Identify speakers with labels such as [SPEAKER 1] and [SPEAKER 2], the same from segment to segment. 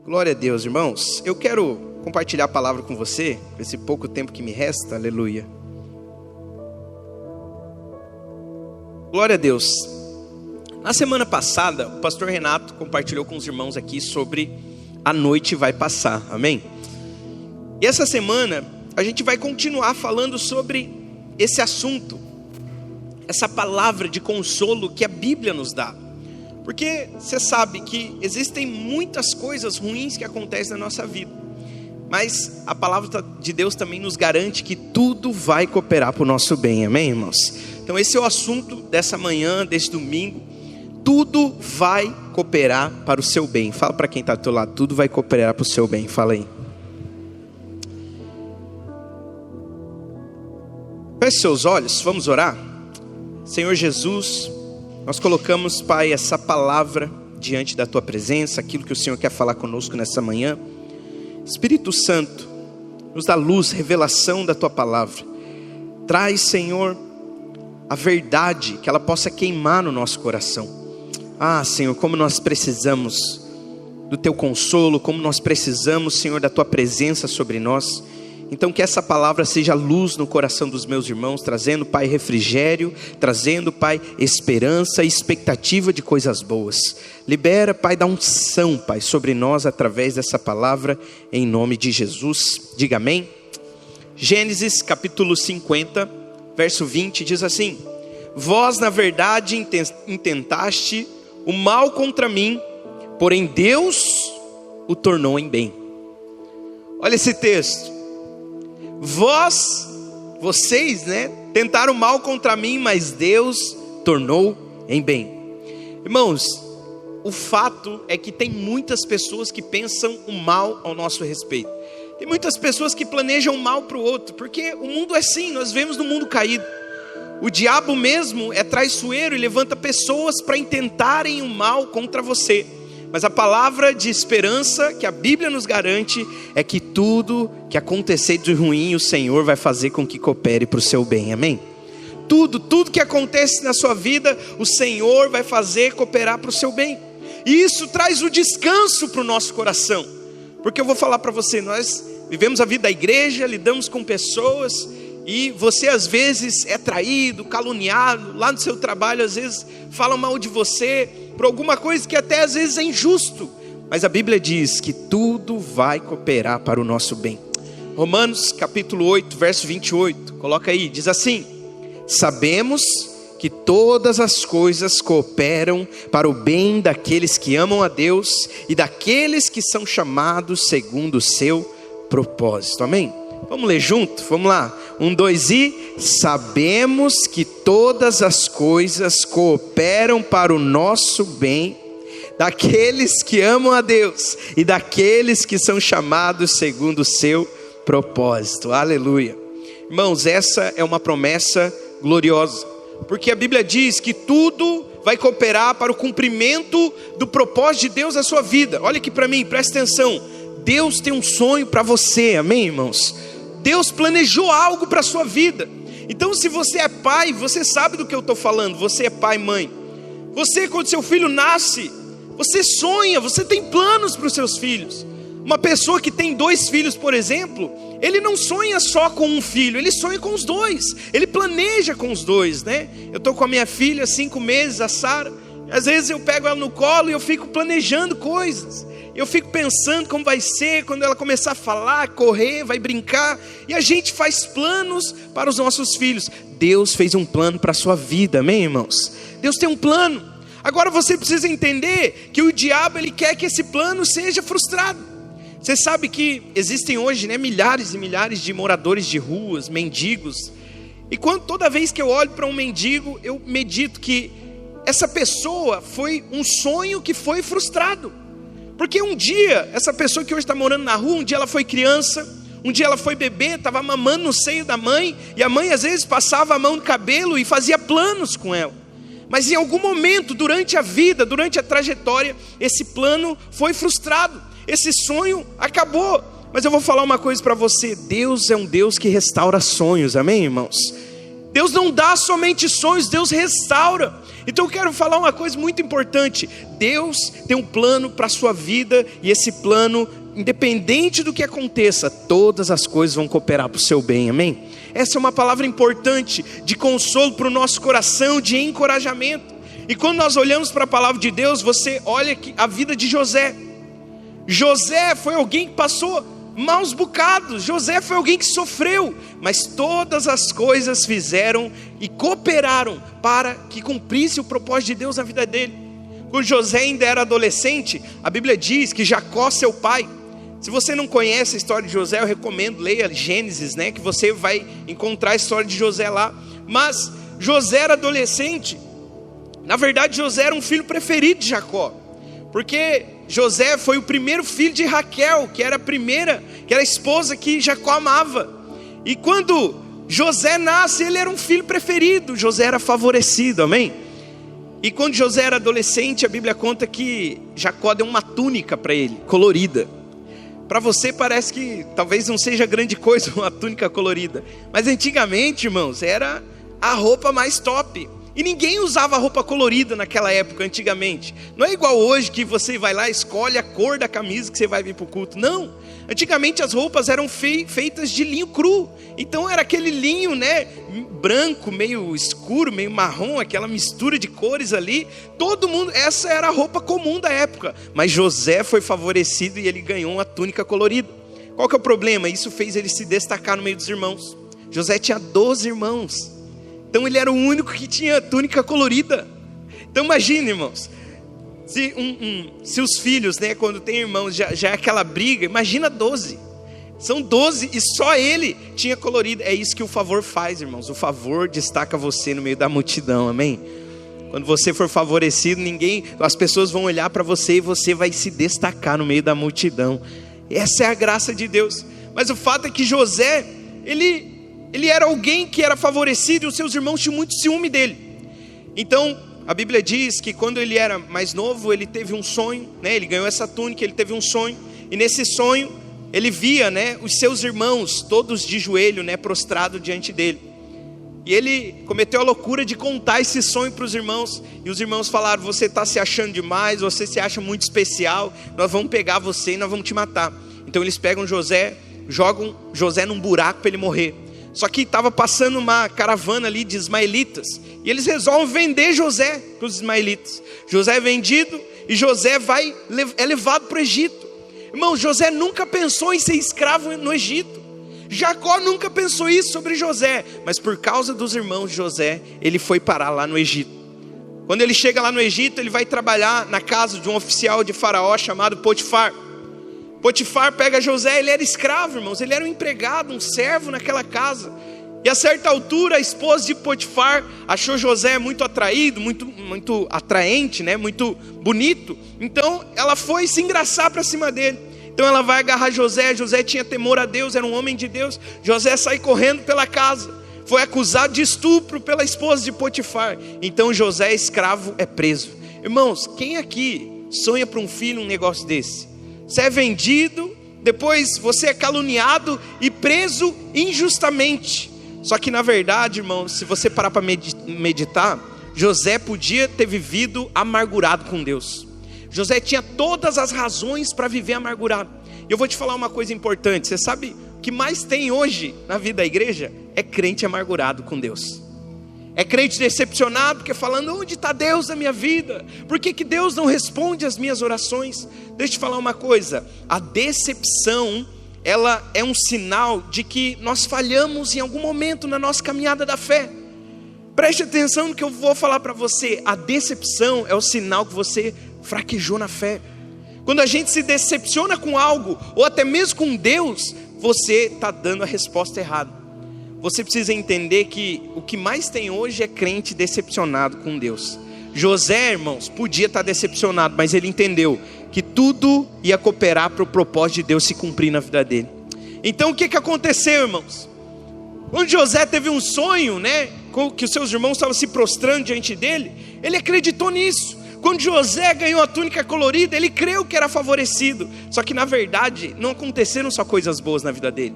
[SPEAKER 1] Glória a Deus, irmãos. Eu quero compartilhar a palavra com você, esse pouco tempo que me resta, aleluia. Glória a Deus. Na semana passada, o pastor Renato compartilhou com os irmãos aqui sobre a noite vai passar, amém? E essa semana, a gente vai continuar falando sobre esse assunto, essa palavra de consolo que a Bíblia nos dá. Porque você sabe que existem muitas coisas ruins que acontecem na nossa vida, mas a palavra de Deus também nos garante que tudo vai cooperar para o nosso bem, amém, irmãos? Então esse é o assunto dessa manhã, desse domingo. Tudo vai cooperar para o seu bem. Fala para quem está do teu lado, tudo vai cooperar para o seu bem, fala aí. Feche seus olhos, vamos orar? Senhor Jesus, nós colocamos, Pai, essa palavra diante da Tua presença, aquilo que o Senhor quer falar conosco nessa manhã. Espírito Santo, nos dá luz, revelação da Tua palavra. Traz, Senhor, a verdade, que ela possa queimar no nosso coração. Ah, Senhor, como nós precisamos do Teu consolo, como nós precisamos, Senhor, da Tua presença sobre nós. Então que essa palavra seja luz no coração dos meus irmãos, trazendo, Pai, refrigério, trazendo, Pai, esperança e expectativa de coisas boas. Libera, Pai, dá unção, Pai, sobre nós através dessa palavra, em nome de Jesus. Diga amém. Gênesis capítulo 50, verso 20, diz assim: Vós na verdade intentaste o mal contra mim, porém Deus o tornou em bem. Olha esse texto. Vocês, tentaram mal contra mim, mas Deus tornou em bem. Irmãos, o fato é que tem muitas pessoas que pensam o mal ao nosso respeito. Tem muitas pessoas que planejam mal para o outro, porque o mundo é assim, nós vivemos no mundo caído. O diabo mesmo é traiçoeiro e levanta pessoas para intentarem o mal contra você. Mas a palavra de esperança que a Bíblia nos garante é que tudo que acontecer de ruim, o Senhor vai fazer com que coopere para o seu bem, amém? Tudo que acontece na sua vida, o Senhor vai fazer cooperar para o seu bem. E isso traz o descanso para o nosso coração. Porque eu vou falar para você, nós vivemos a vida da igreja, lidamos com pessoas, e você às vezes é traído, caluniado, lá no seu trabalho às vezes falam mal de você, por alguma coisa que até às vezes é injusto, mas a Bíblia diz que tudo vai cooperar para o nosso bem. Romanos capítulo 8, verso 28, coloca aí, diz assim: Sabemos que todas as coisas cooperam para o bem daqueles que amam a Deus e daqueles que são chamados segundo o seu propósito, amém? Vamos ler junto? Vamos lá, 1, 2 e... Sabemos que todas as coisas cooperam para o nosso bem, daqueles que amam a Deus e daqueles que são chamados segundo o seu propósito, aleluia. Irmãos, essa é uma promessa gloriosa, porque a Bíblia diz que tudo vai cooperar para o cumprimento do propósito de Deus na sua vida. Olha aqui para mim, presta atenção. Deus tem um sonho para você, amém, irmãos? Deus planejou algo para a sua vida. Então se você é pai, você sabe do que eu estou falando. Você é pai, mãe. Você, quando seu filho nasce, você sonha, você tem planos para os seus filhos. Uma pessoa que tem 2 filhos, por exemplo, ele não sonha só com um filho, ele sonha com os 2. Ele planeja com os 2, Eu estou com a minha filha, 5 meses, a Sara. Às vezes eu pego ela no colo e eu fico planejando coisas. Eu fico pensando como vai ser quando ela começar a falar, correr, vai brincar. E a gente faz planos para os nossos filhos. Deus fez um plano para a sua vida, amém, irmãos? Deus tem um plano. Agora você precisa entender que o diabo, ele quer que esse plano seja frustrado. Você sabe que existem hoje, milhares e milhares de moradores de ruas, mendigos. E toda vez que eu olho para um mendigo, eu medito que essa pessoa foi um sonho que foi frustrado. Porque um dia, essa pessoa que hoje está morando na rua, um dia ela foi criança, um dia ela foi bebê, estava mamando no seio da mãe, e a mãe às vezes passava a mão no cabelo e fazia planos com ela. Mas em algum momento, durante a vida, durante a trajetória, esse plano foi frustrado, esse sonho acabou. Mas eu vou falar uma coisa para você, Deus é um Deus que restaura sonhos, amém, irmãos? Deus não dá somente sonhos, Deus restaura. Então eu quero falar uma coisa muito importante: Deus tem um plano para a sua vida, e esse plano, independente do que aconteça, todas as coisas vão cooperar para o seu bem, amém? Essa é uma palavra importante, de consolo para o nosso coração, de encorajamento. E quando nós olhamos para a palavra de Deus, você olha a vida de José. José foi alguém que passou maus bocados, José foi alguém que sofreu, mas todas as coisas fizeram e cooperaram para que cumprisse o propósito de Deus na vida dele. Quando José ainda era adolescente, a Bíblia diz que Jacó, seu pai, se você não conhece a história de José, eu recomendo, leia Gênesis, que você vai encontrar a história de José lá. Mas José era adolescente. Na verdade, José era um filho preferido de Jacó, porque José foi o primeiro filho de Raquel, que era a esposa que Jacó amava. E quando José nasce, ele era um filho preferido, José era favorecido, amém? E quando José era adolescente, a Bíblia conta que Jacó deu uma túnica para ele, colorida. Para você parece que talvez não seja grande coisa uma túnica colorida, mas antigamente, irmãos, era a roupa mais top. E ninguém usava roupa colorida naquela época, antigamente. Não é igual hoje que você vai lá e escolhe a cor da camisa que você vai vir para o culto. Não, antigamente as roupas eram feitas de linho cru. Então era aquele linho, branco, meio escuro, meio marrom, aquela mistura de cores ali. Todo mundo, essa era a roupa comum da época. Mas José foi favorecido e ele ganhou uma túnica colorida. Qual que é o problema? Isso fez ele se destacar no meio dos irmãos. José tinha 12 irmãos. Então ele era o único que tinha túnica colorida. Então imagine, irmãos, se os filhos, quando tem irmãos, já é aquela briga. Imagina 12, são 12 e só ele tinha colorida. É isso que o favor faz, irmãos. O favor destaca você no meio da multidão, amém? Quando você for favorecido, as pessoas vão olhar para você e você vai se destacar no meio da multidão. Essa é a graça de Deus. Mas o fato é que José, ele era alguém que era favorecido, e os seus irmãos tinham muito ciúme dele. Então a Bíblia diz que quando ele era mais novo, ele teve um sonho, ele ganhou essa túnica, ele teve um sonho. E nesse sonho ele via, os seus irmãos todos de joelho, prostrado diante dele. E ele cometeu a loucura de contar esse sonho para os irmãos. E os irmãos falaram: você está se achando demais, você se acha muito especial, nós vamos pegar você e nós vamos te matar. Então eles pegam José, jogam José num buraco para ele morrer. Só que estava passando uma caravana ali de ismaelitas, e eles resolvem vender José para os ismaelitas. José é vendido e José é levado para o Egito. Irmão, José nunca pensou em ser escravo no Egito. Jacó nunca pensou isso sobre José, mas por causa dos irmãos de José, ele foi parar lá no Egito. Quando ele chega lá no Egito, ele vai trabalhar na casa de um oficial de Faraó chamado Potifar. Potifar pega José, ele era escravo, irmãos, ele era um empregado, um servo naquela casa. E a certa altura, a esposa de Potifar achou José muito atraído, muito atraente, muito bonito. Então ela foi se engraçar para cima dele. Então ela vai agarrar José. José tinha temor a Deus, era um homem de Deus. José sai correndo pela casa, foi acusado de estupro pela esposa de Potifar. Então José, escravo, é preso. Irmãos, quem aqui sonha para um filho um negócio desse? Você é vendido, depois você é caluniado e preso injustamente. Só que na verdade, irmão, se você parar para meditar, José podia ter vivido amargurado com Deus. José tinha todas as razões para viver amargurado. E eu vou te falar uma coisa importante. Você sabe o que mais tem hoje na vida da igreja? É crente amargurado com Deus. É crente decepcionado, porque falando: onde está Deus na minha vida? Por que Deus não responde às minhas orações? Deixa eu te falar uma coisa. A decepção, ela é um sinal de que nós falhamos em algum momento na nossa caminhada da fé. Preste atenção no que eu vou falar para você. A decepção é o sinal que você fraquejou na fé. Quando a gente se decepciona com algo, ou até mesmo com Deus, você está dando a resposta errada. Você precisa entender que o que mais tem hoje é crente decepcionado com Deus. José, irmãos, podia estar decepcionado, mas ele entendeu que tudo ia cooperar para o propósito de Deus se cumprir na vida dele. Então o que aconteceu, irmãos? Quando José teve um sonho, que os seus irmãos estavam se prostrando diante dele, ele acreditou nisso. Quando José ganhou a túnica colorida, ele creu que era favorecido. Só que na verdade não aconteceram só coisas boas na vida dele.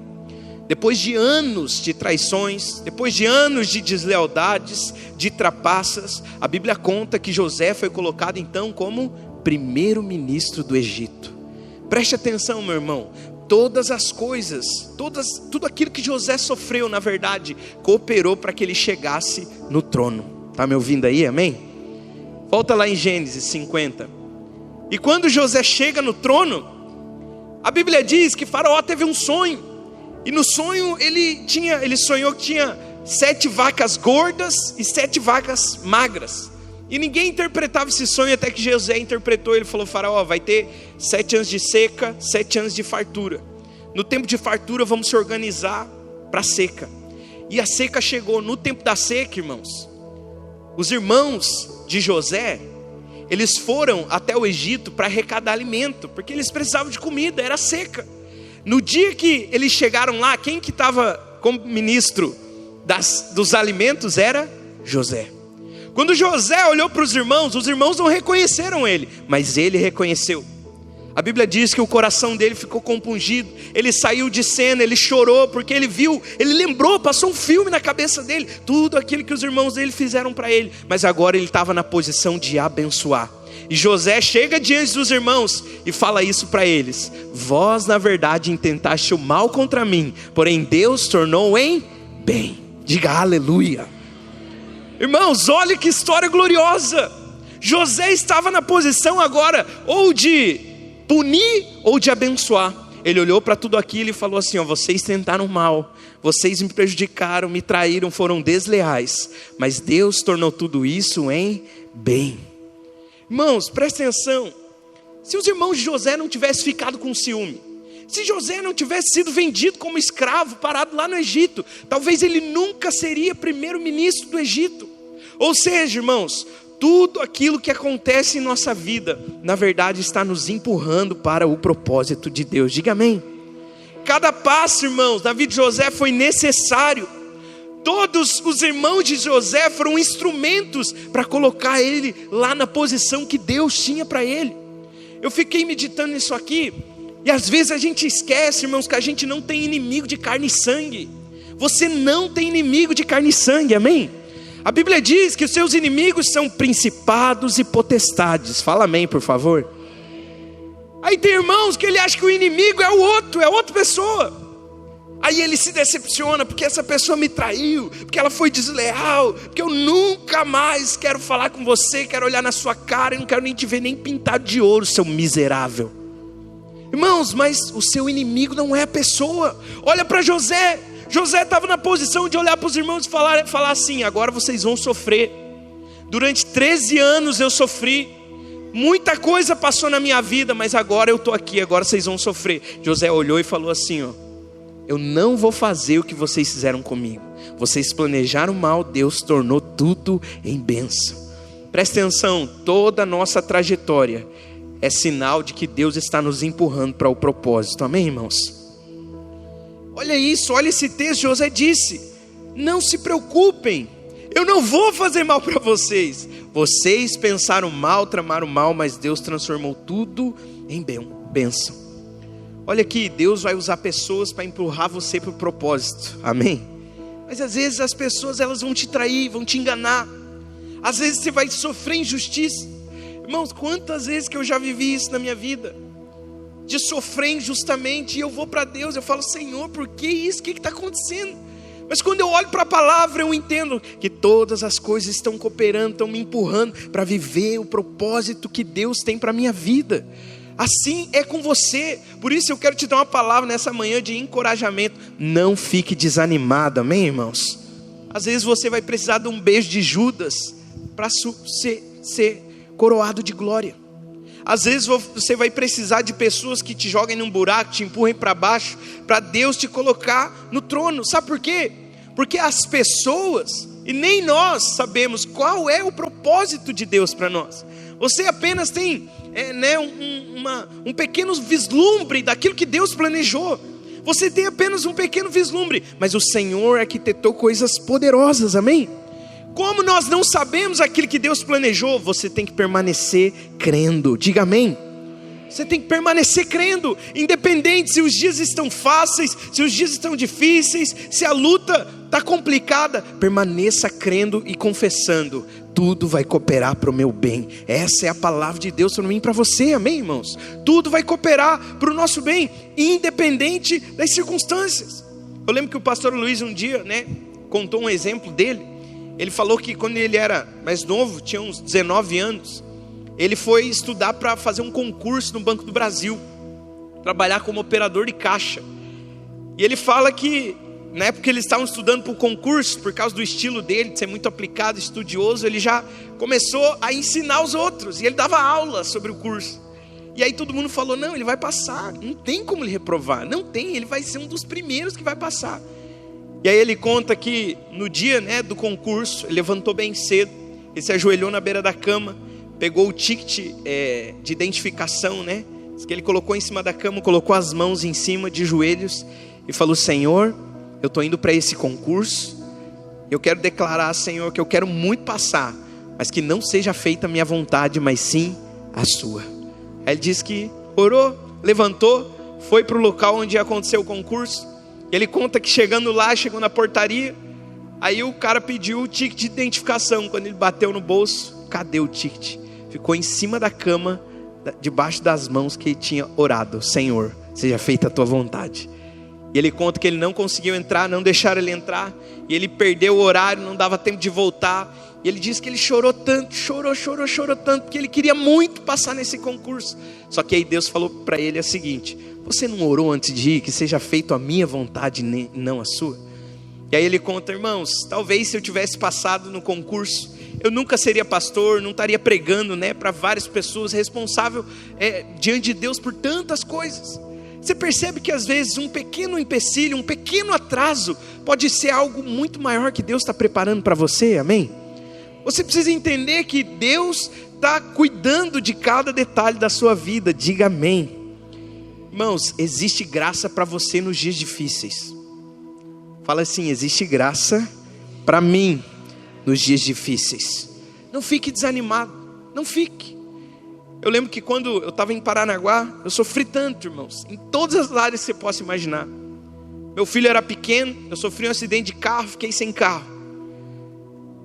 [SPEAKER 1] depois de anos de traições, depois de anos de deslealdades, de trapaças, a Bíblia conta que José foi colocado então como primeiro-ministro do Egito. Preste atenção, meu irmão, todas as coisas, tudo aquilo que José sofreu, na verdade, cooperou para que ele chegasse no trono. Está me ouvindo aí, amém? Volta lá em Gênesis 50. E quando José chega no trono, a Bíblia diz que Faraó teve um sonho. E no sonho ele sonhou que tinha 7 vacas gordas e 7 vacas magras. E ninguém interpretava esse sonho até que José interpretou. Ele falou: Faraó, vai ter 7 anos de seca, 7 anos de fartura. No tempo de fartura vamos se organizar para a seca. E a seca chegou. No tempo da seca, irmãos, os irmãos de José, eles foram até o Egito para arrecadar alimento, porque eles precisavam de comida, era seca. No dia que eles chegaram lá, quem que estava como ministro dos alimentos era José. Quando José olhou para os irmãos não reconheceram ele, mas ele reconheceu. A Bíblia diz que o coração dele ficou compungido, ele saiu de cena, ele chorou, porque ele viu, ele lembrou, passou um filme na cabeça dele, tudo aquilo que os irmãos dele fizeram para ele, mas agora ele estava na posição de abençoar. E José chega diante dos irmãos e fala isso para eles: vós na verdade intentaste o mal contra mim, porém Deus tornou em bem. Diga aleluia. Irmãos, olha que história gloriosa. José estava na posição agora ou de punir ou de abençoar. Ele olhou para tudo aquilo e falou assim: ó, vocês tentaram mal, vocês me prejudicaram, me traíram, foram desleais, mas Deus tornou tudo isso em bem. Irmãos, presta atenção. Se os irmãos de José não tivessem ficado com ciúme, se José não tivesse sido vendido como escravo, parado lá no Egito, talvez ele nunca seria primeiro-ministro do Egito. Ou seja, irmãos, tudo aquilo que acontece em nossa vida, na verdade está nos empurrando para o propósito de Deus. Diga amém. Cada passo, irmãos, na vida de José foi necessário. Todos os irmãos de José foram instrumentos para colocar ele lá na posição que Deus tinha para ele. Eu fiquei meditando nisso aqui, e às vezes a gente esquece, irmãos, que a gente não tem inimigo de carne e sangue. Você não tem inimigo de carne e sangue, amém? A Bíblia diz que os seus inimigos são principados e potestades. Fala amém, por favor. Aí tem irmãos que ele acha que o inimigo é o outro, é outra pessoa. Aí ele se decepciona, porque essa pessoa me traiu, porque ela foi desleal, porque eu nunca mais quero falar com você, quero olhar na sua cara e não quero nem te ver nem pintado de ouro, seu miserável. Irmãos, mas o seu inimigo não é a pessoa. Olha para José. José estava na posição de olhar para os irmãos e falar assim: agora vocês vão sofrer. Durante 13 anos eu sofri, muita coisa passou na minha vida, mas agora eu estou aqui, agora vocês vão sofrer. José olhou e falou assim: ó, eu não vou fazer o que vocês fizeram comigo. Vocês planejaram mal, Deus tornou tudo em bênção. Presta atenção, toda a nossa trajetória é sinal de que Deus está nos empurrando para o propósito. Amém, irmãos? Olha isso, olha esse texto. José disse: não se preocupem, eu não vou fazer mal para vocês. Vocês pensaram mal, tramaram mal, mas Deus transformou tudo em bênção. Olha aqui, Deus vai usar pessoas para empurrar você para o propósito, amém? Mas às vezes as pessoas, elas vão te trair, vão te enganar. Às vezes você vai sofrer injustiça. Irmãos, quantas vezes que eu já vivi isso na minha vida, de sofrer injustamente, e eu vou para Deus, eu falo: Senhor, por que isso? O que está acontecendo? Mas quando eu olho para a palavra, eu entendo que todas as coisas estão cooperando, estão me empurrando para viver o propósito que Deus tem para a minha vida. Assim é com você. Por isso eu quero te dar uma palavra nessa manhã de encorajamento. Não fique desanimado, amém, irmãos? Às vezes você vai precisar de um beijo de Judas para ser coroado de glória. Às vezes você vai precisar de pessoas que te joguem num buraco, te empurrem para baixo, para Deus te colocar no trono. Sabe por quê? Porque as pessoas, e nem nós sabemos qual é o propósito de Deus para nós. Você apenas tem um pequeno vislumbre daquilo que Deus planejou. Você tem apenas um pequeno vislumbre, mas o Senhor arquitetou coisas poderosas, amém? Como nós não sabemos aquilo que Deus planejou, você tem que permanecer crendo. Diga amém. Você tem que permanecer crendo, independente se os dias estão fáceis, se os dias estão difíceis, se a luta está complicada. Permaneça crendo e confessando: tudo vai cooperar para o meu bem. Essa é a palavra de Deus para mim e para você, amém, irmãos? Tudo vai cooperar para o nosso bem, independente das circunstâncias. Eu lembro que o pastor Luiz um dia, contou um exemplo dele. Ele falou que quando ele era mais novo, tinha uns 19 anos, ele foi estudar para fazer um concurso no Banco do Brasil, trabalhar como operador de caixa. E ele fala que na época eles estavam estudando para o concurso, por causa do estilo dele, de ser muito aplicado, estudioso, ele já começou a ensinar os outros, e ele dava aula sobre o curso. E aí todo mundo falou: não, ele vai passar, não tem como ele reprovar, não tem, ele vai ser um dos primeiros que vai passar. E aí ele conta que no dia do concurso, ele levantou bem cedo, ele se ajoelhou na beira da cama, pegou o ticket de identificação, Diz que ele colocou em cima da cama, colocou as mãos em cima, de joelhos, e falou: Senhor, eu estou indo para esse concurso, eu quero declarar, Senhor, que eu quero muito passar, mas que não seja feita a minha vontade, mas sim a sua. Aí ele disse que orou, levantou, foi para o local onde ia acontecer o concurso. Ele conta que chegando lá, chegou na portaria, aí o cara pediu o ticket de identificação. Quando ele bateu no bolso, cadê o ticket? Ficou em cima da cama, debaixo das mãos que ele tinha orado: Senhor, seja feita a tua vontade. E ele conta que ele não conseguiu entrar, não deixaram ele entrar, e ele perdeu o horário, não dava tempo de voltar. E ele disse que ele chorou tanto, chorou tanto, porque ele queria muito passar nesse concurso. Só que aí Deus falou para ele o seguinte: você não orou antes de ir, que seja feito a minha vontade e não a sua? E aí ele conta: irmãos, talvez se eu tivesse passado no concurso, eu nunca seria pastor, não estaria pregando para várias pessoas, responsável diante de Deus por tantas coisas. Você percebe que às vezes um pequeno empecilho, um pequeno atraso, pode ser algo muito maior que Deus está preparando para você, amém? Você precisa entender que Deus está cuidando de cada detalhe da sua vida, diga amém. Irmãos, existe graça para você nos dias difíceis. Fala assim: existe graça para mim nos dias difíceis. Não fique desanimado, não fique. Eu lembro que quando eu estava em Paranaguá, eu sofri tanto, irmãos, em todas as áreas que você possa imaginar. Meu filho era pequeno, eu sofri um acidente de carro, fiquei sem carro.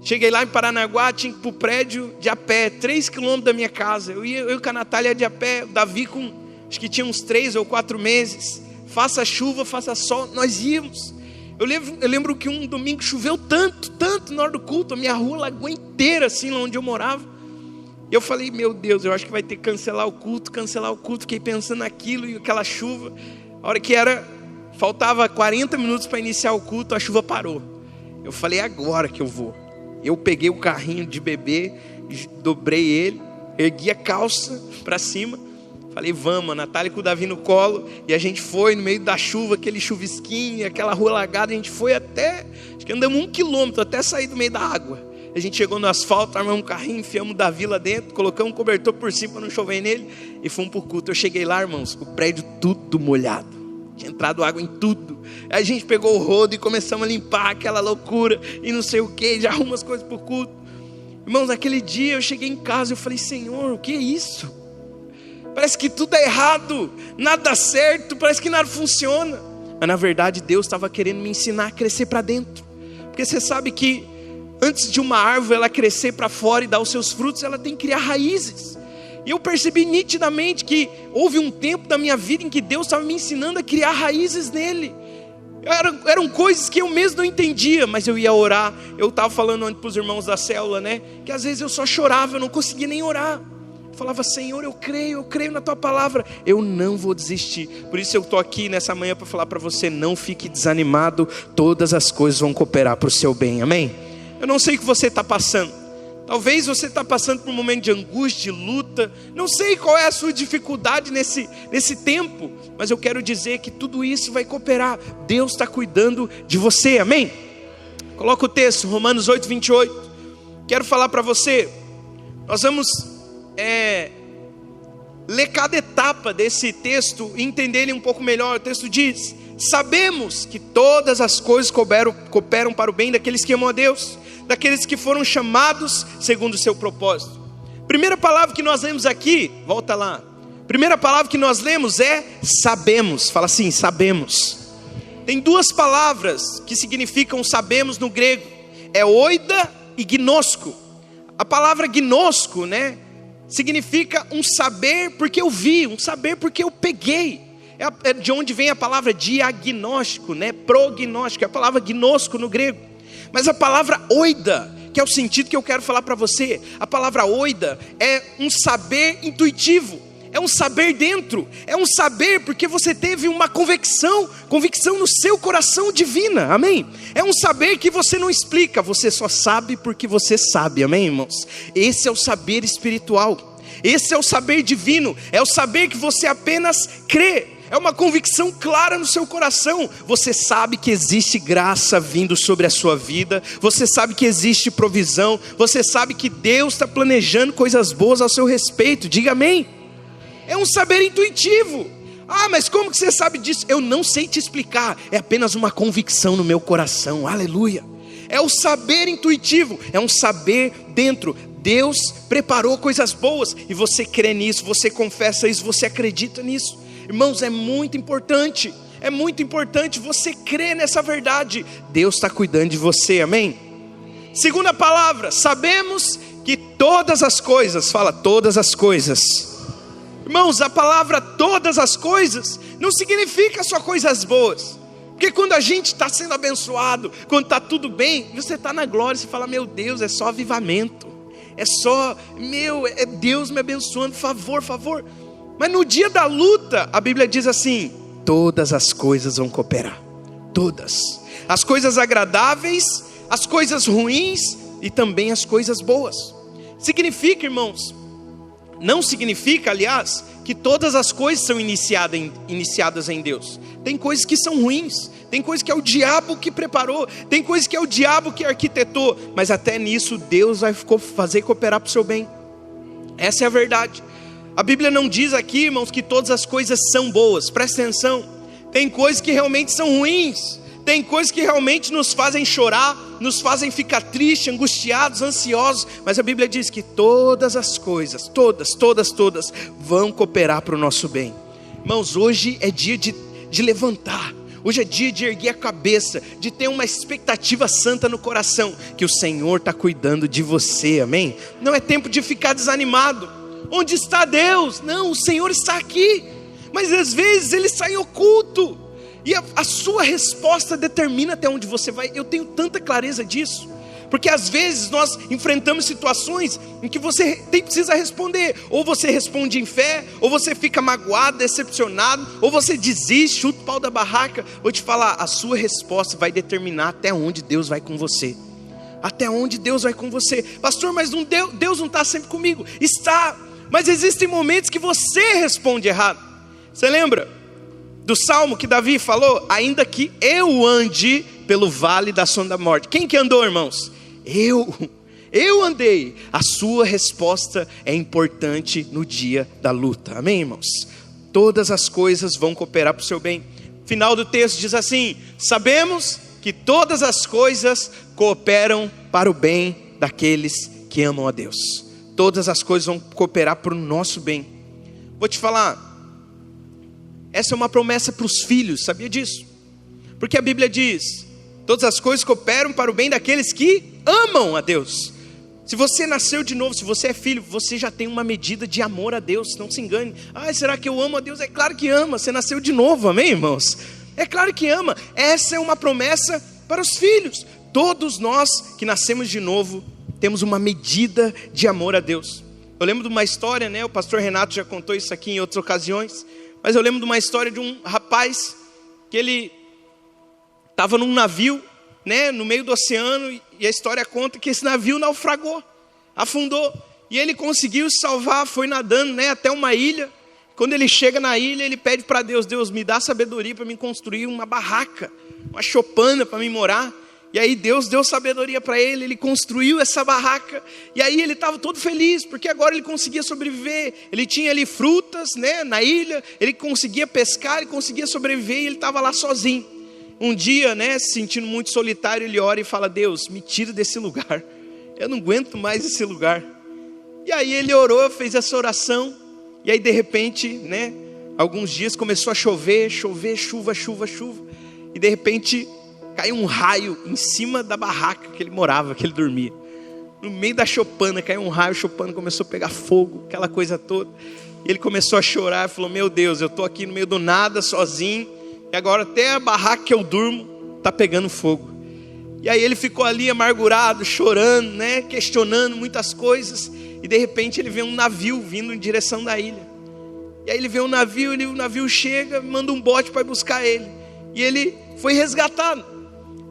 [SPEAKER 1] Cheguei lá em Paranaguá, tinha que ir para o prédio de a pé, 3 quilômetros da minha casa. Eu com a Natália de a pé, o Davi com, acho que tinha uns 3 ou 4 meses. Faça chuva, faça sol, nós íamos. Eu lembro que um domingo choveu tanto na hora do culto, a minha rua lagoa inteira, assim, lá onde eu morava. E eu falei: meu Deus, eu acho que vai ter que cancelar o culto. Fiquei pensando naquilo e aquela chuva. A hora que faltava 40 minutos para iniciar o culto, a chuva parou. Eu falei: agora que eu vou. Eu peguei o carrinho de bebê, dobrei ele, ergui a calça para cima. Falei: vamos, a Natália com o Davi no colo. E a gente foi no meio da chuva, aquele chuvisquinho, aquela rua lagada. A gente foi até, acho que andamos 1 quilômetro até sair do meio da água. A gente chegou no asfalto, armamos um carrinho, enfiamos o Davi lá dentro, colocamos um cobertor por cima para não chover nele e fomos para o culto. Eu cheguei lá, irmãos, o prédio tudo molhado, tinha entrado água em tudo. Aí a gente pegou o rodo e começamos a limpar aquela loucura e não sei o que, já arruma as coisas para o culto. Irmãos, naquele dia eu cheguei em casa e eu falei: Senhor, o que é isso? Parece que tudo é errado, nada dá certo, parece que nada funciona. Mas na verdade Deus estava querendo me ensinar a crescer para dentro. Porque você sabe que antes de uma árvore ela crescer para fora e dar os seus frutos, ela tem que criar raízes. E eu percebi nitidamente que houve um tempo da minha vida em que Deus estava me ensinando a criar raízes nele. Eram coisas que eu mesmo não entendia, mas eu ia orar. Eu estava falando antes para os irmãos da célula, que às vezes eu só chorava, eu não conseguia nem orar. Eu falava: Senhor, eu creio na tua palavra, eu não vou desistir. Por isso eu estou aqui nessa manhã para falar para você: não fique desanimado, todas as coisas vão cooperar para o seu bem, amém? Eu não sei o que você está passando. Talvez você está passando por um momento de angústia, de luta. Não sei qual é a sua dificuldade nesse tempo. Mas eu quero dizer que tudo isso vai cooperar. Deus está cuidando de você, amém? Coloca o texto, Romanos 8, 28. Quero falar para você. Nós vamos ler cada etapa desse texto e entender ele um pouco melhor. O texto diz: sabemos que todas as coisas cooperam para o bem daqueles que amam a Deus, daqueles que foram chamados segundo o seu propósito. Primeira palavra que nós lemos aqui, volta lá. Primeira palavra que nós lemos é sabemos. Fala assim, sabemos. Tem duas palavras que significam sabemos no grego. É oida e gnosco. A palavra gnosco, né, significa um saber porque eu vi, um saber porque eu peguei. É de onde vem a palavra diagnóstico, né, prognóstico. É a palavra gnosco no grego. Mas a palavra oida, que é o sentido que eu quero falar para você. A palavra oida é um saber intuitivo. É um saber dentro, é um saber porque você teve uma convicção no seu coração divina, amém? É um saber que você não explica, você só sabe porque você sabe, amém, irmãos? Esse é o saber espiritual, esse é o saber divino, é o saber que você apenas crê, é uma convicção clara no seu coração. Você sabe que existe graça vindo sobre a sua vida, você sabe que existe provisão, você sabe que Deus está planejando coisas boas ao seu respeito, diga amém. É um saber intuitivo. Ah, mas como que você sabe disso? Eu não sei te explicar. É apenas uma convicção no meu coração. Aleluia. É o saber intuitivo. É um saber dentro. Deus preparou coisas boas e você crê nisso, você confessa isso, você acredita nisso. Irmãos, é muito importante. É muito importante você crer nessa verdade. Deus está cuidando de você, amém? Segunda palavra, sabemos que todas as coisas, fala todas as coisas. Irmãos, a palavra todas as coisas não significa só coisas boas. Porque quando a gente está sendo abençoado, quando está tudo bem, você está na glória, você fala, meu Deus, é só avivamento. É só, é Deus me abençoando, favor. Mas no dia da luta, a Bíblia diz assim, todas as coisas vão cooperar. Todas. As coisas agradáveis, as coisas ruins e também as coisas boas. Significa, irmãos, não significa, aliás, que todas as coisas são iniciadas em Deus. Tem coisas que são ruins, tem coisas que é o diabo que preparou, tem coisas que é o diabo que arquitetou, mas até nisso Deus vai fazer cooperar para o seu bem. Essa é a verdade. A Bíblia não diz aqui, irmãos, que todas as coisas são boas. Presta atenção, tem coisas que realmente são ruins, tem coisas que realmente nos fazem chorar, nos fazem ficar tristes, angustiados, ansiosos. Mas a Bíblia diz que todas as coisas, todas vão cooperar para o nosso bem. Irmãos, hoje é dia de levantar. Hoje é dia de erguer a cabeça, de ter uma expectativa santa no coração, que o Senhor está cuidando de você, amém? Não é tempo de ficar desanimado. Onde está Deus? Não, o Senhor está aqui. Mas às vezes Ele está em oculto. E a sua resposta determina até onde você vai. Eu tenho tanta clareza disso. Porque às vezes nós enfrentamos situações em que você precisa responder. Ou você responde em fé, ou você fica magoado, decepcionado, ou você desiste, chuta o pau da barraca. Vou te falar, a sua resposta vai determinar até onde Deus vai com você. Até onde Deus vai com você. Pastor, mas Deus não está sempre comigo. Está, mas existem momentos que você responde errado. Você lembra do salmo que Davi falou? Ainda que eu ande pelo vale da sombra da morte. Quem que andou, irmãos? Eu andei. A sua resposta é importante no dia da luta, amém, irmãos? Todas as coisas vão cooperar para o seu bem. Final do texto diz assim: sabemos que todas as coisas cooperam para o bem daqueles que amam a Deus. Todas as coisas vão cooperar para o nosso bem. Vou te falar, essa é uma promessa para os filhos, sabia disso? Porque a Bíblia diz, todas as coisas cooperam para o bem daqueles que amam a Deus. Se você nasceu de novo, se você é filho, você já tem uma medida de amor a Deus, não se engane. Será que eu amo a Deus? É claro que ama, você nasceu de novo, amém, irmãos? É claro que ama. Essa é uma promessa para os filhos. Todos nós que nascemos de novo, temos uma medida de amor a Deus. Eu lembro de uma história, né? O pastor Renato já contou isso aqui em outras ocasiões. Mas eu lembro de uma história de um rapaz que ele estava num navio, né, no meio do oceano, e a história conta que esse navio naufragou, afundou, e ele conseguiu se salvar, foi nadando, né, até uma ilha. Quando ele chega na ilha, ele pede para Deus, Deus, me dá sabedoria para me construir uma barraca, uma choupana para me morar. E aí Deus deu sabedoria para ele, ele construiu essa barraca, e aí ele estava todo feliz, porque agora ele conseguia sobreviver, ele tinha ali frutas, né, na ilha, ele conseguia pescar, ele conseguia sobreviver, e ele estava lá sozinho. Um dia, né, se sentindo muito solitário, ele ora e fala, Deus, me tira desse lugar, eu não aguento mais esse lugar. E aí ele orou, fez essa oração, E aí de repente, né, alguns dias começou a chover, chuva. E de repente caiu um raio em cima da barraca que ele morava, que ele dormia. No meio da choupana caiu um raio, a choupana começou a pegar fogo, aquela coisa toda. E ele começou a chorar, falou: meu Deus, eu estou aqui no meio do nada, sozinho, e agora até a barraca que eu durmo está pegando fogo. E aí ele ficou ali amargurado, chorando, né, questionando muitas coisas. E de repente ele vê um navio vindo em direção da ilha. E aí ele vê um navio, o navio chega, manda um bote para buscar ele. E ele foi resgatado.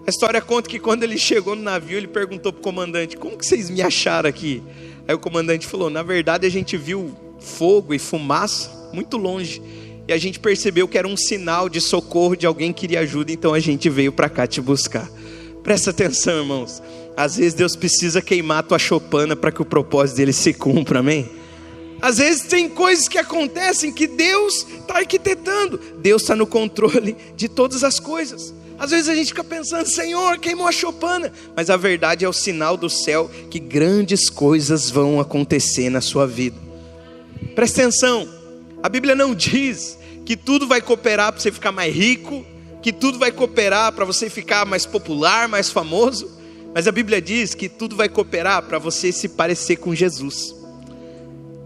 [SPEAKER 1] A história conta que quando ele chegou no navio, ele perguntou para o comandante: como que vocês me acharam aqui? Aí o comandante falou: na verdade a gente viu fogo e fumaça muito longe. E a gente percebeu que era um sinal de socorro de alguém que queria ajuda. Então a gente veio para cá te buscar. Presta atenção, irmãos. Às vezes Deus precisa queimar a tua choupana para que o propósito dele se cumpra, amém? Às vezes tem coisas que acontecem que Deus está arquitetando. Deus está no controle de todas as coisas. Às vezes a gente fica pensando: Senhor, queimou a choupana. Mas a verdade é o sinal do céu que grandes coisas vão acontecer na sua vida. Presta atenção. A Bíblia não diz que tudo vai cooperar para você ficar mais rico, que tudo vai cooperar para você ficar mais popular, mais famoso. Mas a Bíblia diz que tudo vai cooperar para você se parecer com Jesus.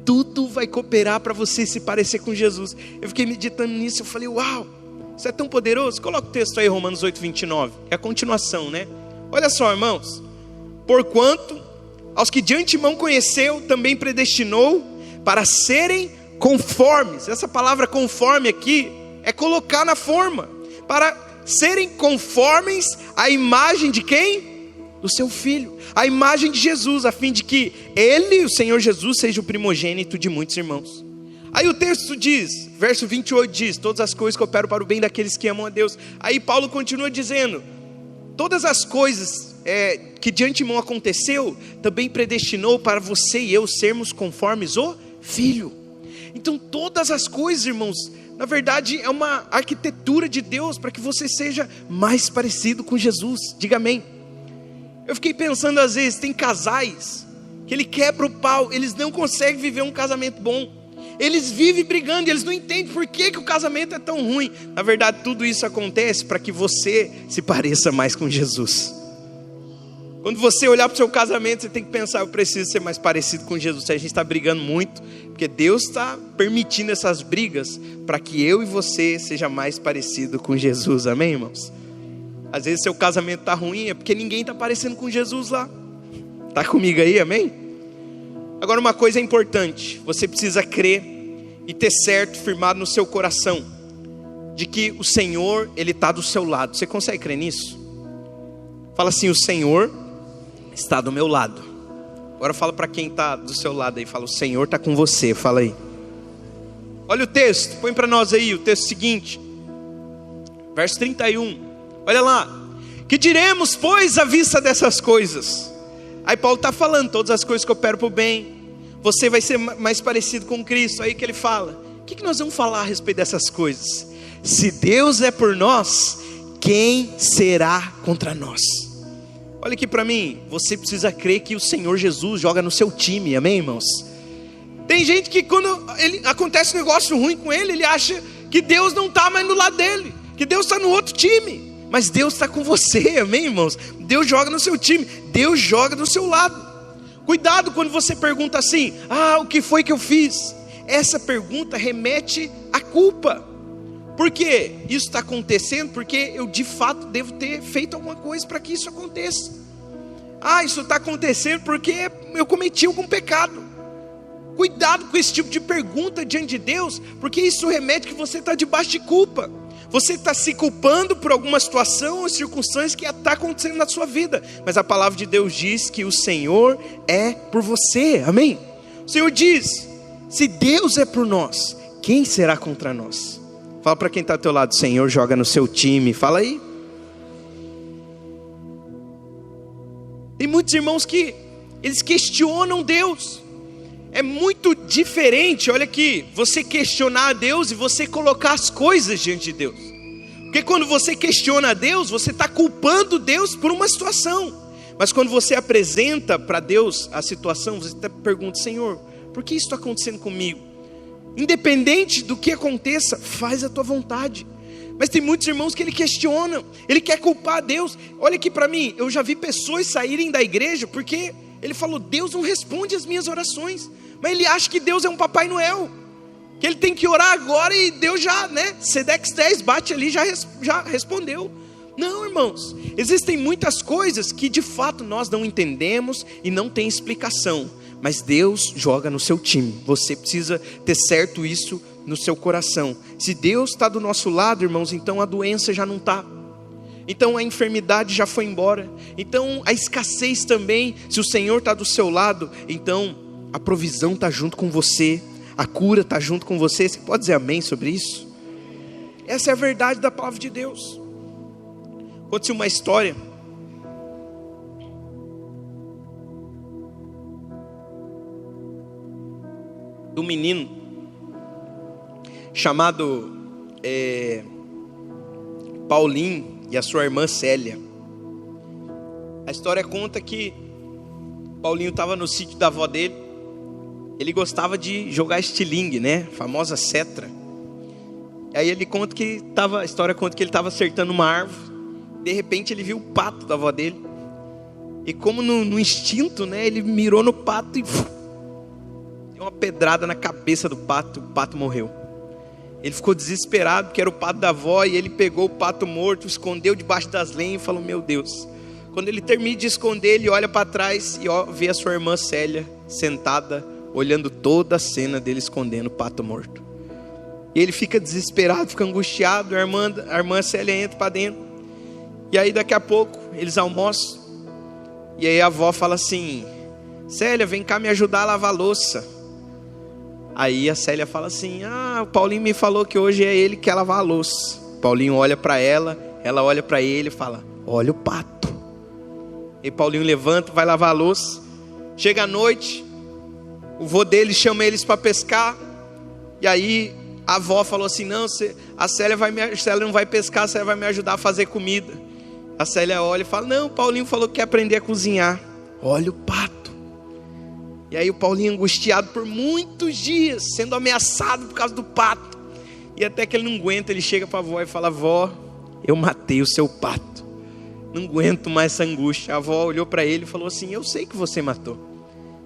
[SPEAKER 1] Tudo vai cooperar para você se parecer com Jesus. Eu fiquei meditando nisso, eu falei: uau, isso é tão poderoso. Coloca o texto aí, Romanos 8:29, é a continuação, né? Olha só, irmãos: porquanto aos que de antemão conheceu, também predestinou para serem conformes. Essa palavra conforme aqui é colocar na forma, para serem conformes à imagem de quem? Do seu Filho, a imagem de Jesus, a fim de que Ele, o Senhor Jesus, seja o primogênito de muitos irmãos. Aí o texto diz, verso 28 diz: todas as coisas cooperam para o bem daqueles que amam a Deus. Aí Paulo continua dizendo: todas as coisas que de antemão aconteceu, também predestinou para você e eu sermos conformes o Filho. Então todas as coisas, irmãos, na verdade é uma arquitetura de Deus para que você seja mais parecido com Jesus. Diga amém. Eu fiquei pensando, às vezes tem casais que ele quebra o pau, eles não conseguem viver um casamento bom. Eles vivem brigando e eles não entendem por que o casamento é tão ruim. Na verdade tudo isso acontece para que você se pareça mais com Jesus. Quando você olhar para o seu casamento, você tem que pensar: eu preciso ser mais parecido com Jesus. Se a gente está brigando muito, porque Deus está permitindo essas brigas para que eu e você seja mais parecido com Jesus, amém, irmãos? Às vezes seu casamento está ruim, é porque ninguém está parecendo com Jesus lá. Está comigo aí, amém? Agora uma coisa é importante: você precisa crer e ter certo, firmado no seu coração, de que o Senhor, Ele está do seu lado. Você consegue crer nisso? Fala assim: o Senhor está do meu lado. Agora fala para quem está do seu lado aí, fala: o Senhor está com você, fala aí. Olha o texto, põe para nós aí o texto seguinte, verso 31. Olha lá: que diremos, pois, à vista dessas coisas? Aí Paulo está falando, todas as coisas cooperam para o bem, você vai ser mais parecido com Cristo. Aí que ele fala: o que nós vamos falar a respeito dessas coisas? Se Deus é por nós, quem será contra nós? Olha aqui para mim, você precisa crer que o Senhor Jesus joga no seu time, amém, irmãos? Tem gente que quando acontece um negócio ruim com ele acha que Deus não está mais no lado dele, que Deus está no outro time. Mas Deus está com você, amém, irmãos? Deus joga no seu time, Deus joga do seu lado. Cuidado quando você pergunta assim: o que foi que eu fiz? Essa pergunta remete à culpa. Por que isso está acontecendo? Porque eu de fato devo ter feito alguma coisa para que isso aconteça. Isso está acontecendo porque eu cometi algum pecado. Cuidado com esse tipo de pergunta diante de Deus, porque isso remete que você está debaixo de culpa. Você está se culpando por alguma situação ou circunstância que está acontecendo na sua vida. Mas a palavra de Deus diz que o Senhor é por você, amém? O Senhor diz: se Deus é por nós, quem será contra nós? Fala para quem está ao teu lado: o Senhor joga no seu time, fala aí. Tem muitos irmãos que eles questionam Deus. É muito diferente, olha aqui, você questionar a Deus e você colocar as coisas diante de Deus. Porque quando você questiona a Deus, você está culpando Deus por uma situação. Mas quando você apresenta para Deus a situação, você pergunta: Senhor, por que isso está acontecendo comigo? Independente do que aconteça, faz a tua vontade. Mas tem muitos irmãos que ele questiona, ele quer culpar Deus. Olha aqui para mim, eu já vi pessoas saírem da igreja porque ele falou: Deus não responde as minhas orações. Mas ele acha que Deus é um Papai Noel, que ele tem que orar agora e Deus já, Sedex 10 bate ali, já respondeu. Não, irmãos, existem muitas coisas que de fato nós não entendemos e não tem explicação, mas Deus joga no seu time. Você precisa ter certo isso no seu coração. Se Deus está do nosso lado, irmãos, então a doença já não está, então a enfermidade já foi embora, então a escassez também. Se o Senhor está do seu lado, então a provisão está junto com você, a cura está junto com você. Você pode dizer amém sobre isso? Essa é a verdade da palavra de Deus. Aconteceu uma história do menino chamado Paulinho e a sua irmã Célia. A história conta que Paulinho estava no sítio da avó dele. Ele gostava de jogar estilingue, famosa cetra. E aí ele conta que a história conta que ele estava acertando uma árvore. De repente ele viu o pato da avó dele. E como no instinto, ele mirou no pato e deu uma pedrada na cabeça do pato. O pato morreu. Ele ficou desesperado porque era o pato da avó. E ele pegou o pato morto, escondeu debaixo das lenhas e falou: meu Deus. Quando ele termina de esconder, ele olha para trás e vê a sua irmã Célia sentada, olhando toda a cena dele escondendo o pato morto. E ele fica desesperado, fica angustiado. A irmã Célia entra para dentro. E aí daqui a pouco eles almoçam. E aí a avó fala assim: Célia, vem cá me ajudar a lavar a louça. Aí a Célia fala assim: o Paulinho me falou que hoje é ele que quer lavar a louça. Paulinho olha para ela, ela olha para ele e fala: olha o pato. E Paulinho levanta, vai lavar a louça. Chega a noite, o vô dele chama eles para pescar. E aí a avó falou assim: não, a Célia não vai pescar, a Célia vai me ajudar a fazer comida. A Célia olha e fala: não, o Paulinho falou que quer aprender a cozinhar. Olha o pato. E aí o Paulinho, angustiado por muitos dias, sendo ameaçado por causa do pato. E até que ele não aguenta, ele chega para a avó e fala: vó, eu matei o seu pato. Não aguento mais essa angústia. A avó olhou para ele e falou assim: eu sei que você matou.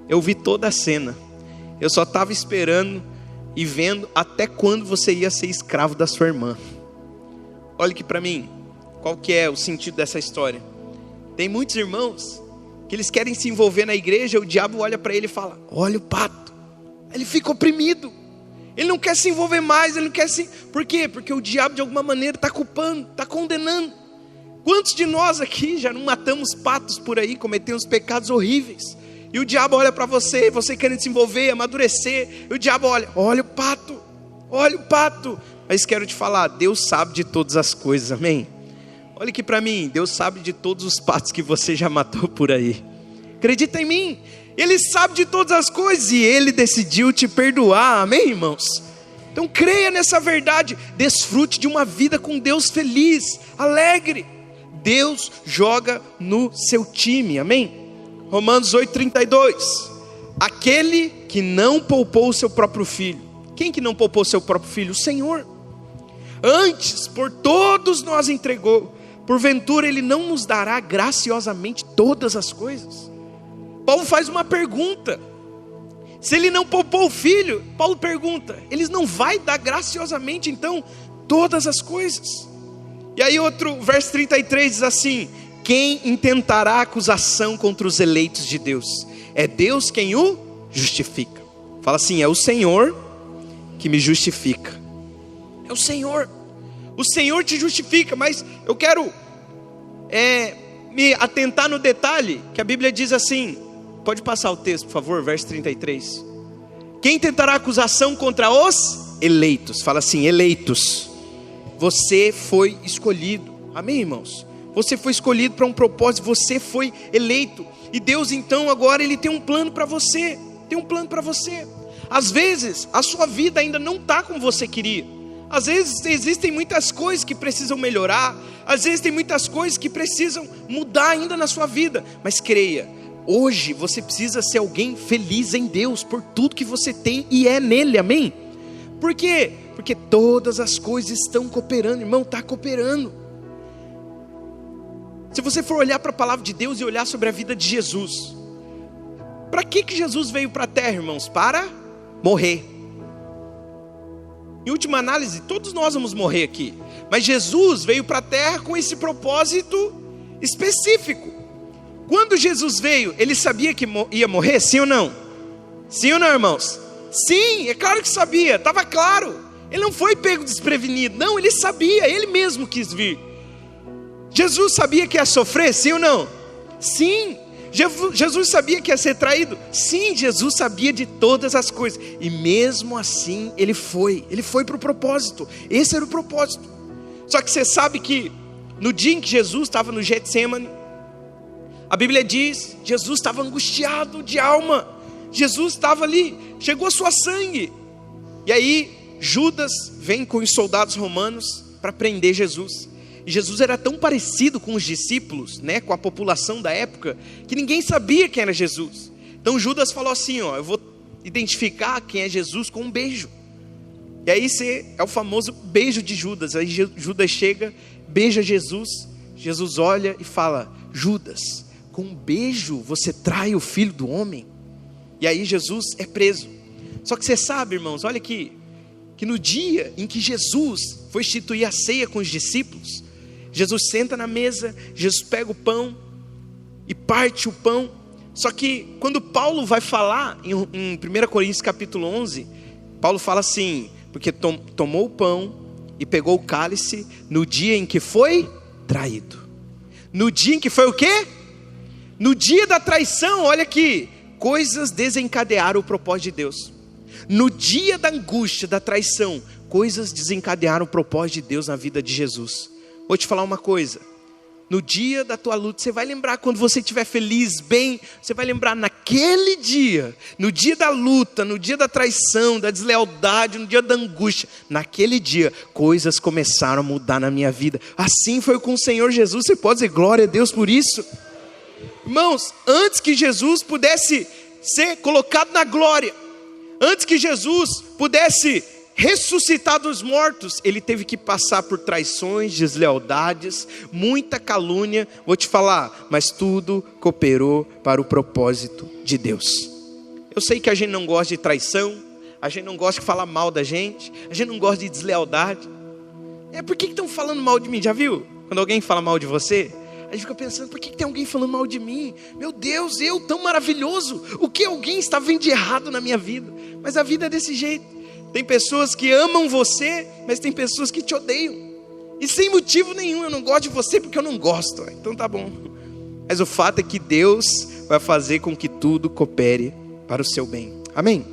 [SPEAKER 1] Eu vi toda a cena. Eu só estava esperando e vendo até quando você ia ser escravo da sua irmã. Olha aqui para mim. Qual que é o sentido dessa história? Tem muitos irmãos que eles querem se envolver na igreja. O diabo olha para ele e fala: olha o pato. Ele fica oprimido. Ele não quer se envolver mais. Ele não quer se... Por quê? Porque o diabo de alguma maneira está culpando, está condenando. Quantos de nós aqui já não matamos patos por aí, cometemos pecados horríveis? E o diabo olha para você querendo se envolver, amadurecer. E o diabo olha o pato, olha o pato. Mas quero te falar, Deus sabe de todas as coisas, amém? Olha aqui para mim, Deus sabe de todos os patos que você já matou por aí. Acredita em mim, Ele sabe de todas as coisas e Ele decidiu te perdoar, amém, irmãos? Então creia nessa verdade, desfrute de uma vida com Deus feliz, alegre. Deus joga no seu time, amém? Romanos 8:32. Aquele que não poupou o seu próprio filho. Quem que não poupou o seu próprio filho? O Senhor. Antes, por todos nós entregou. Porventura Ele não nos dará graciosamente todas as coisas? Paulo faz uma pergunta. Se Ele não poupou o filho, Paulo pergunta, Ele não vai dar graciosamente então todas as coisas? E aí outro, verso 33 diz assim: quem intentará acusação contra os eleitos de Deus? É Deus quem o justifica. Fala assim: é o Senhor que me justifica. É o Senhor. O Senhor te justifica. Mas eu quero me atentar no detalhe que a Bíblia diz assim. Pode passar o texto, por favor, verso 33. Quem tentará acusação contra os eleitos? Fala assim: eleitos. Você foi escolhido. Amém, irmãos? Você foi escolhido para um propósito. Você foi eleito. E Deus então agora Ele tem um plano para você. Tem um plano para você. Às vezes a sua vida ainda não está como você queria. Às vezes existem muitas coisas que precisam melhorar. Às vezes tem muitas coisas que precisam mudar ainda na sua vida. Mas creia, hoje você precisa ser alguém feliz em Deus por tudo que você tem e é nele, amém? Por quê? Porque todas as coisas estão cooperando, irmão, está cooperando. Se você for olhar para a palavra de Deus e olhar sobre a vida de Jesus, para que Jesus veio para a terra, irmãos? Para morrer. Em última análise, todos nós vamos morrer aqui, mas Jesus veio para a terra com esse propósito específico. Quando Jesus veio, ele sabia que ia morrer, sim ou não? Sim ou não, irmãos? Sim, é claro que sabia, estava claro. Ele não foi pego desprevenido, não, ele sabia, ele mesmo quis vir. Jesus sabia que ia sofrer, sim ou não? Sim. Jesus sabia que ia ser traído? Sim, Jesus sabia de todas as coisas. E mesmo assim, ele foi para o propósito. Esse era o propósito. Só que você sabe que no dia em que Jesus estava no Getsemane, a Bíblia diz, Jesus estava angustiado de alma. Jesus estava ali, chegou a sua sangue. E aí, Judas vem com os soldados romanos para prender Jesus. E Jesus era tão parecido com os discípulos, né, com a população da época, que ninguém sabia quem era Jesus. Então Judas falou assim, ó, eu vou identificar quem é Jesus com um beijo. E aí é o famoso beijo de Judas. Aí Judas chega, beija Jesus, Jesus olha e fala, Judas, com um beijo você trai o Filho do Homem? E aí Jesus é preso. Só que você sabe, irmãos, olha aqui, que no dia em que Jesus foi instituir a ceia com os discípulos, Jesus senta na mesa, Jesus pega o pão e parte o pão. Só que quando Paulo vai falar em 1 Coríntios capítulo 11, Paulo fala assim, porque tomou o pão e pegou o cálice no dia em que foi traído. No dia em que foi o quê? No dia da traição, olha aqui, coisas desencadearam o propósito de Deus. No dia da angústia, da traição, coisas desencadearam o propósito de Deus na vida de Jesus. Vou te falar uma coisa, no dia da tua luta, você vai lembrar quando você estiver feliz, bem, você vai lembrar naquele dia, no dia da luta, no dia da traição, da deslealdade, no dia da angústia, naquele dia, coisas começaram a mudar na minha vida. Assim foi com o Senhor Jesus, você pode dizer glória a Deus por isso? Irmãos, antes que Jesus pudesse ser colocado na glória, antes que Jesus pudesse ressuscitar dos mortos, ele teve que passar por traições, deslealdades, muita calúnia. Vou te falar, mas tudo cooperou para o propósito de Deus. Eu sei que a gente não gosta de traição, a gente não gosta de falar mal da gente, a gente não gosta de deslealdade. Por que estão falando mal de mim? Já viu? Quando alguém fala mal de você, a gente fica pensando, por que tem alguém falando mal de mim? Meu Deus, eu tão maravilhoso, o que alguém está vendo de errado na minha vida? Mas a vida é desse jeito. Tem pessoas que amam você, mas tem pessoas que te odeiam. E sem motivo nenhum, eu não gosto de você porque eu não gosto. Então tá bom. Mas o fato é que Deus vai fazer com que tudo coopere para o seu bem. Amém?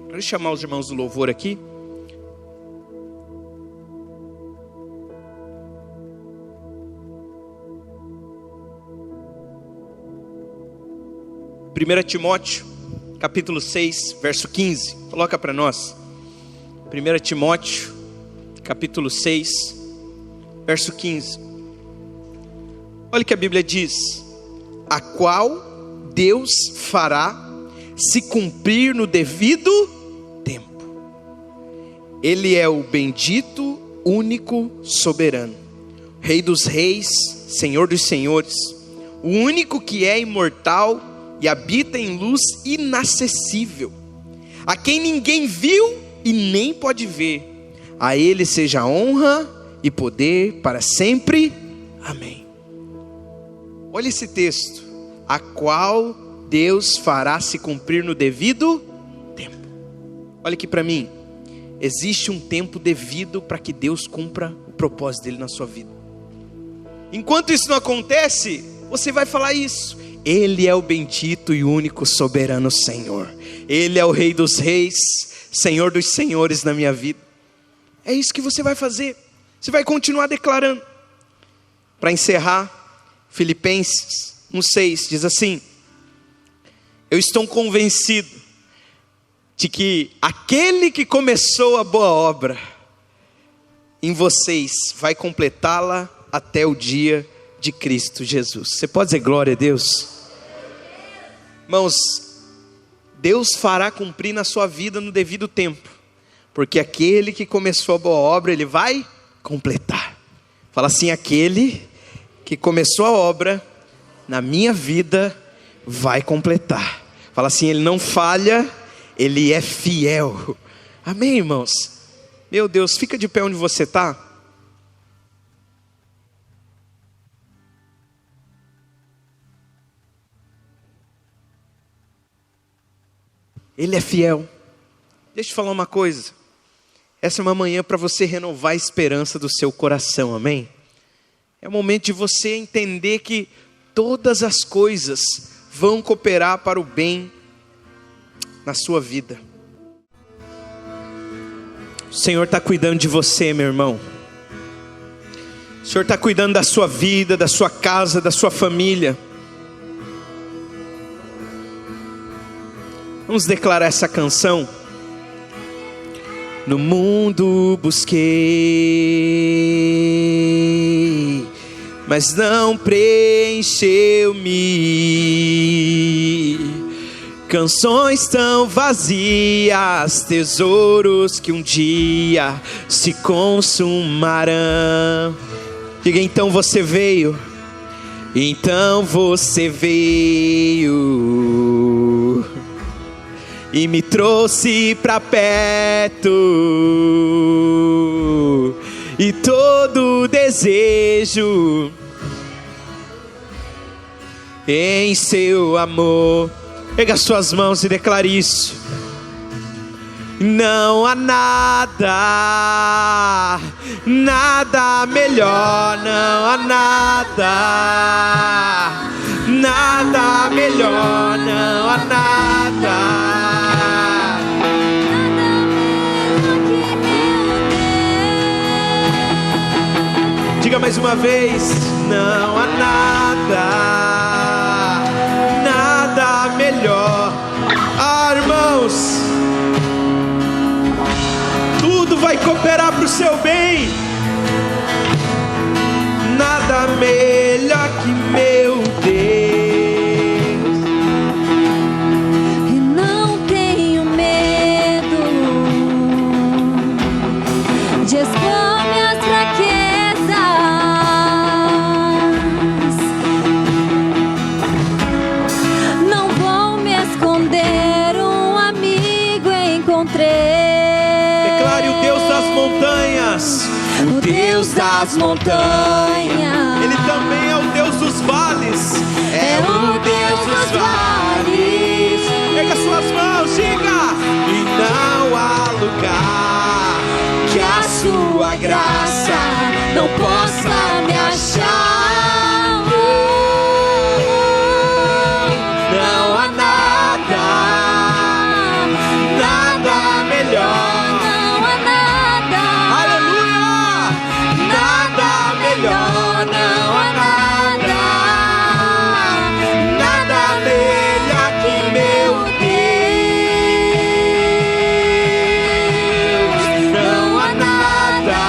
[SPEAKER 1] Quero chamar os irmãos do louvor aqui. Primeira Timóteo, capítulo 6, verso 15. Coloca para nós. 1 Timóteo, capítulo 6, verso 15. Olha o que a Bíblia diz. A qual Deus fará se cumprir no devido tempo. Ele é o bendito, único, soberano, Rei dos reis, Senhor dos senhores, o único que é imortal e habita em luz inacessível, a quem ninguém viu e nem pode ver. A ele seja honra e poder para sempre. Amém. Olha esse texto. A qual Deus fará se cumprir no devido tempo. Olha aqui para mim. Existe um tempo devido para que Deus cumpra o propósito dele na sua vida. Enquanto isso não acontece, você vai falar isso. Ele é o bendito e único soberano Senhor. Ele é o Rei dos reis, Senhor dos senhores na minha vida. É isso que você vai fazer. Você vai continuar declarando. Para encerrar, Filipenses 1:6 diz assim: eu estou convencido de que aquele que começou a boa obra em vocês vai completá-la até o dia de Cristo Jesus. Você pode dizer glória a Deus? Irmãos, Deus fará cumprir na sua vida no devido tempo, porque aquele que começou a boa obra, ele vai completar. Fala assim: aquele que começou a obra na minha vida vai completar. Fala assim: ele não falha, ele é fiel. Amém, irmãos? Meu Deus, fica de pé onde você está. Ele é fiel. Deixa eu te falar uma coisa. Essa é uma manhã para você renovar a esperança do seu coração, amém? É o momento de você entender que todas as coisas vão cooperar para o bem na sua vida. O Senhor está cuidando de você, meu irmão. O Senhor está cuidando da sua vida, da sua casa, da sua família. Vamos declarar essa canção. No mundo busquei, mas não preencheu-me. Canções tão vazias, tesouros que um dia se consumarão. Diga: então você veio. Então você veio e me trouxe pra perto, e todo desejo em seu amor. Pega as suas mãos e declare isso. Não há nada, nada melhor, não há nada, nada melhor, não há nada. Diga mais uma vez: não há nada, nada melhor. Ah, irmãos, tudo vai cooperar para o seu bem. Nada melhor que meu Deus.
[SPEAKER 2] E não tenho medo de expor minhas fraquezas. Não vou me esconder, um amigo encontrei.
[SPEAKER 1] Declare: o Deus das montanhas,
[SPEAKER 2] o Deus das montanhas.
[SPEAKER 1] Ele também é o Deus dos vales.
[SPEAKER 2] É o Deus dos vales.
[SPEAKER 1] Pega suas mãos, diga: e não há lugar que a sua graça
[SPEAKER 2] não possa me achar.
[SPEAKER 1] Não há nada, nada melhor.
[SPEAKER 2] Não há nada.
[SPEAKER 1] Aleluia! Nada melhor, não há nada, nada melhor que meu Deus. Não há nada,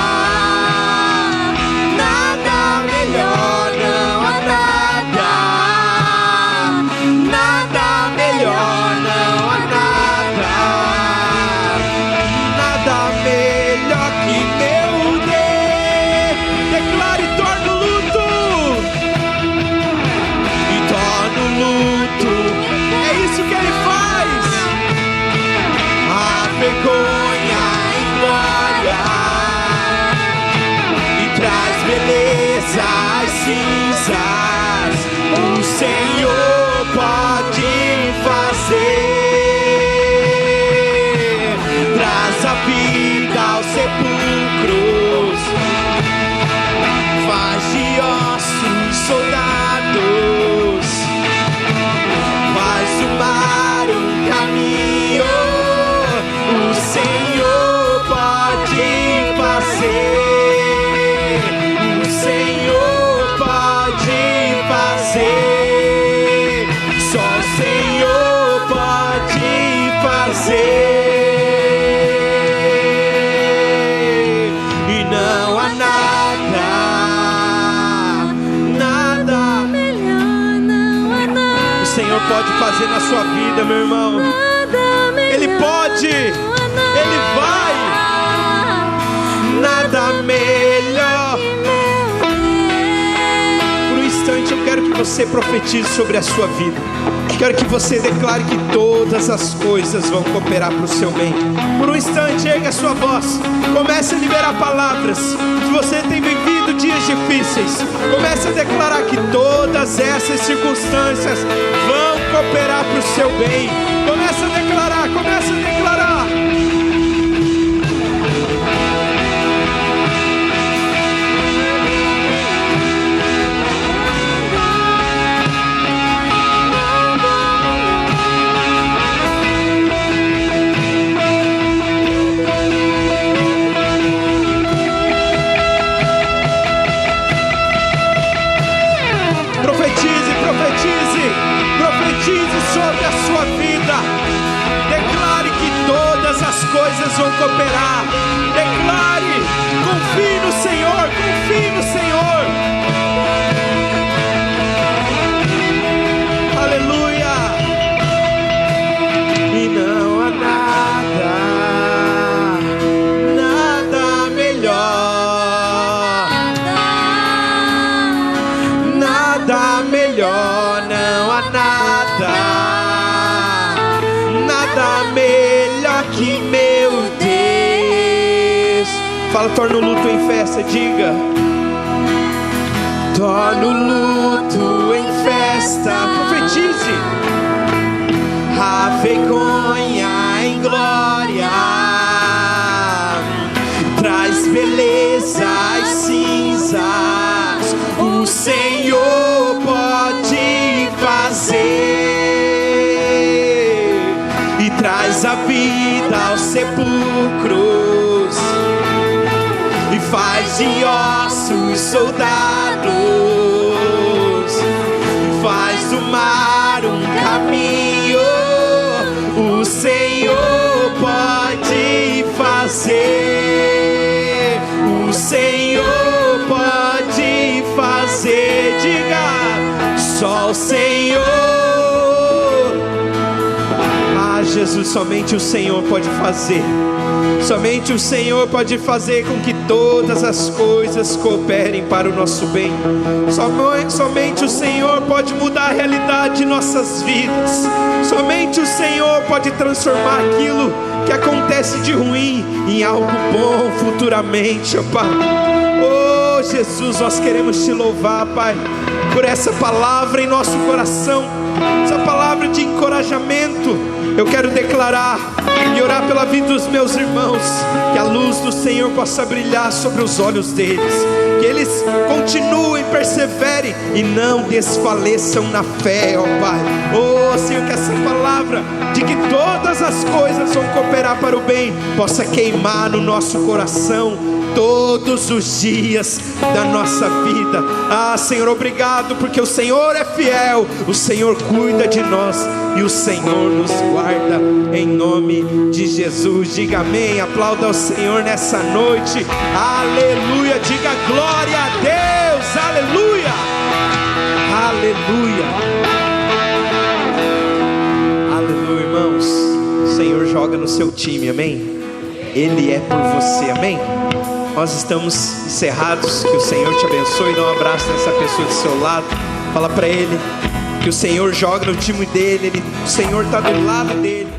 [SPEAKER 1] nada melhor, não há nada, nada melhor, não há nada, nada melhor que meu Deus. Declare: torna o luto, e torna o luto. É isso que ele faz. A vergonha embora e traz beleza às cinzas. O Senhor pode fazer. Traz a vida aos sepulcros, faz de ossos soldados, faz do mar um caminho. O Senhor pode fazer. O Senhor pode fazer. Só o Senhor pode fazer. E não há nada, nada.
[SPEAKER 2] Melhor, não há nada.
[SPEAKER 1] O Senhor pode fazer na sua vida, meu irmão.
[SPEAKER 2] Nada melhor,
[SPEAKER 1] Ele pode,
[SPEAKER 2] não há nada.
[SPEAKER 1] Ele vai. nada melhor. Por um instante eu quero que você profetize sobre a sua vida. Quero que você declare que todas as coisas vão cooperar para o seu bem. Por um instante, erga a sua voz. Comece a liberar palavras. Se você tem vivido dias difíceis, comece a declarar que todas essas circunstâncias vão cooperar para o seu bem. Comece a declarar, comece a declarar. Profetize sobre a sua vida. Declare que todas as coisas vão cooperar. Declare, confie no Senhor, confie no Senhor. Aleluia. E não há nada melhor. Nada melhor. Não há nada melhor que meu Deus. Fala, torna o luto em festa, diga. Torna o luto em festa. Profetize. A vergonha em glória. Traz beleza às cinzas. O Senhor pode fazer. E traz a vida aos sepulcros. E faz de ossos soldados. E faz do mar um caminho. O Senhor pode fazer. O Senhor pode fazer. Diga, só o Senhor. Jesus, somente o Senhor pode fazer. Somente o Senhor pode fazer com que todas as coisas cooperem para o nosso bem. Somente o Senhor pode mudar a realidade de nossas vidas. Somente o Senhor pode transformar aquilo que acontece de ruim em algo bom futuramente, ó Pai. Oh Jesus, nós queremos te louvar, Pai, por essa palavra em nosso coração, essa palavra de encorajamento. Eu quero declarar e orar pela vida dos meus irmãos, que a luz do Senhor possa brilhar sobre os olhos deles, que eles continuem, perseverem e não desfaleçam na fé, ó Pai. Oh Senhor, que essa palavra de que todas as coisas vão cooperar para o bem possa queimar no nosso coração todos os dias da nossa vida. Ah Senhor, obrigado, porque o Senhor é fiel, o Senhor cuida de nós e o Senhor nos guarda, em nome de Jesus. Diga amém, aplauda ao Senhor nessa noite. Aleluia, diga glória a Deus. Aleluia, aleluia, aleluia. Irmãos, o Senhor joga no seu time, amém? Ele é por você, amém? Nós estamos encerrados. Que o Senhor te abençoe. Dá um abraço nessa pessoa do seu lado. Fala para ele que o Senhor joga no time dele. O Senhor está do lado dele.